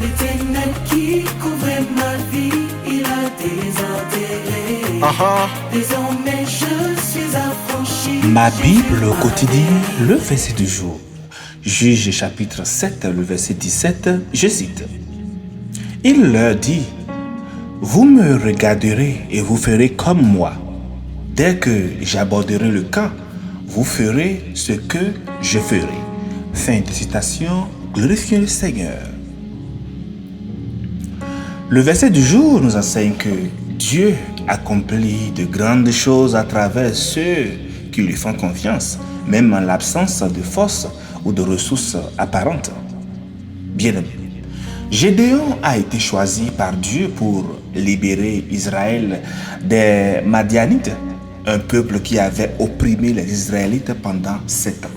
Les ténèbres qui couvraient ma vie, il a désenterré. Désormais je suis affranchi. Ma Bible quotidienne, le verset du jour. Juge chapitre 7, le verset 17, je cite. Il leur dit, vous me regarderez et vous ferez comme moi. Dès que j'aborderai le camp, vous ferez ce que je ferai. Fin de citation, glorifions le Seigneur. Le verset du jour nous enseigne que Dieu accomplit de grandes choses à travers ceux qui lui font confiance, même en l'absence de force ou de ressources apparentes. Bien-aimé, Gédéon a été choisi par Dieu pour libérer Israël des Madianites, un peuple qui avait opprimé les Israélites pendant 7 ans.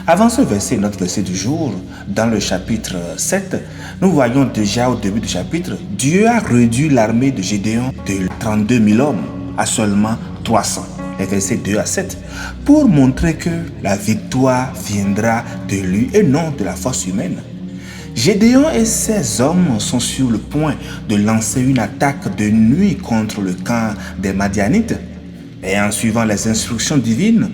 Avant ce verset, notre verset du jour, dans le chapitre 7, nous voyons déjà au début du chapitre, Dieu a réduit l'armée de Gédéon de 32 000 hommes à seulement 300. Les versets 2 à 7, pour montrer que la victoire viendra de lui et non de la force humaine. Gédéon et ses hommes sont sur le point de lancer une attaque de nuit contre le camp des Madianites. Et en suivant les instructions divines,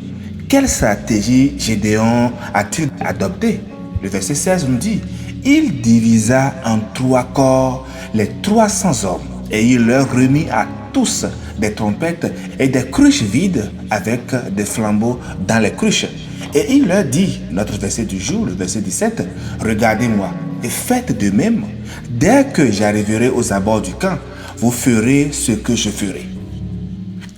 quelle stratégie Gédéon a-t-il adoptée? Le verset 16 nous dit, il divisa en 3 corps les 300 hommes et il leur remit à tous des trompettes et des cruches vides avec des flambeaux dans les cruches. Et il leur dit, notre verset du jour, le verset 17, regardez-moi et faites de même. Dès que j'arriverai aux abords du camp, vous ferez ce que je ferai.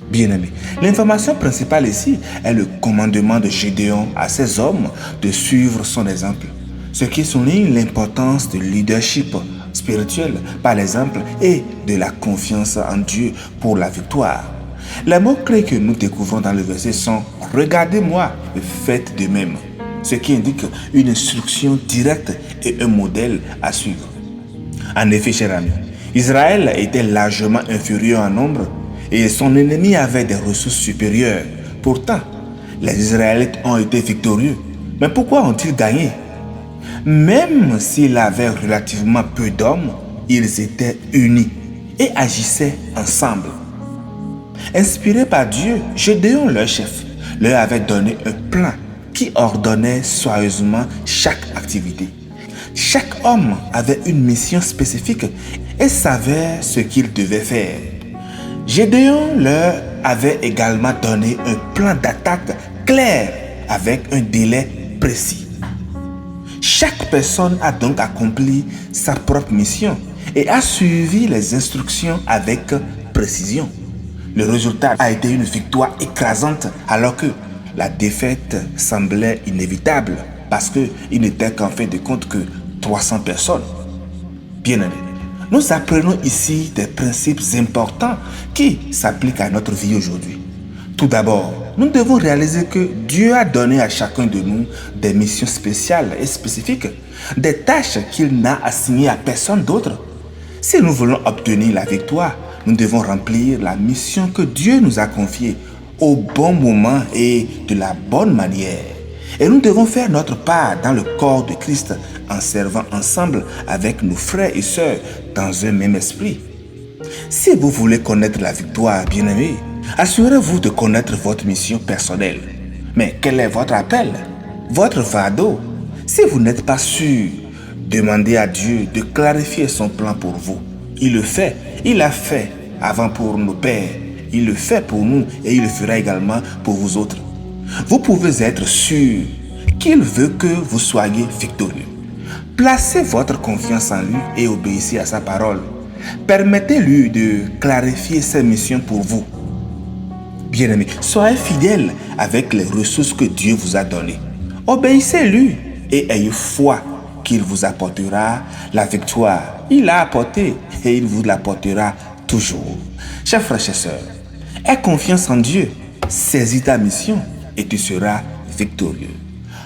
Bien-aimé, l'information principale ici est le commandement de Gédéon à ses hommes de suivre son exemple, ce qui souligne l'importance du leadership spirituel par l'exemple et de la confiance en Dieu pour la victoire. Les mots-clés que nous découvrons dans le verset sont « Regardez-moi et faites de même », ce qui indique une instruction directe et un modèle à suivre. En effet, cher ami, Israël était largement inférieur en nombre et son ennemi avait des ressources supérieures. Pourtant, les Israélites ont été victorieux. Mais pourquoi ont-ils gagné? Même s'ils avaient relativement peu d'hommes, ils étaient unis et agissaient ensemble. Inspiré par Dieu, Gédéon, leur chef, leur avait donné un plan qui ordonnait soigneusement chaque activité. Chaque homme avait une mission spécifique et savait ce qu'il devait faire. Gédéon leur avait également donné un plan d'attaque clair avec un délai précis. Chaque personne a donc accompli sa propre mission et a suivi les instructions avec précision. Le résultat a été une victoire écrasante alors que la défaite semblait inévitable parce qu'il n'était qu'en fin de compte que 300 personnes. Bien-aimés, nous apprenons ici des principes importants qui s'appliquent à notre vie aujourd'hui. Tout d'abord, nous devons réaliser que Dieu a donné à chacun de nous des missions spéciales et spécifiques, des tâches qu'il n'a assignées à personne d'autre. Si nous voulons obtenir la victoire, nous devons remplir la mission que Dieu nous a confiée au bon moment et de la bonne manière. Et nous devons faire notre part dans le corps de Christ en servant ensemble avec nos frères et sœurs dans un même esprit. Si vous voulez connaître la victoire, bien-aimés, assurez-vous de connaître votre mission personnelle. Mais quel est votre appel? Votre fardeau? Si vous n'êtes pas sûr, demandez à Dieu de clarifier son plan pour vous. Il le fait. Il l'a fait avant pour nos pères. Il le fait pour nous et il le fera également pour vous autres. Vous pouvez être sûr qu'il veut que vous soyez victorieux. Placez votre confiance en lui et obéissez à sa parole. Permettez-lui de clarifier ses missions pour vous. Bien-aimés, soyez fidèles avec les ressources que Dieu vous a données. Obéissez-lui et ayez foi qu'il vous apportera la victoire. Il l'a apporté et il vous l'apportera toujours. Chers frères et sœurs, aie confiance en Dieu, saisis ta mission et tu seras victorieux.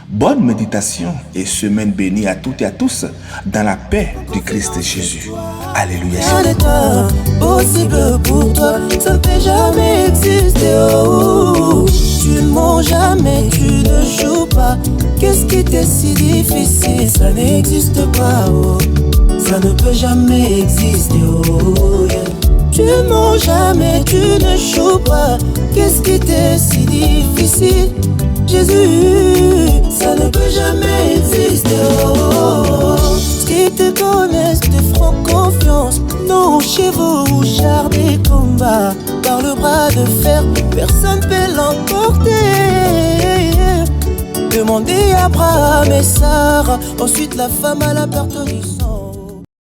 Bonne méditation et semaine bénie à toutes et à tous dans la paix du Christ Jésus. Alléluia. Rien n'est possible pour toi, ça ne peut jamais exister. Oh, tu ne mens jamais, tu ne joues pas. Qu'est-ce qui t'est si difficile? Ça n'existe pas. Oh, ça ne peut jamais exister, oh yeah. Tu mens jamais, tu ne joues pas. Qu'est-ce qui t'est si difficile? Jésus, ça ne peut jamais exister, oh. Ceux qui te connaissent te feront confiance. Nos chevaux ou chars des combats, par le bras de fer, personne peut l'emporter. Demandez à Abraham et Sarah, ensuite la femme à la perte du sang.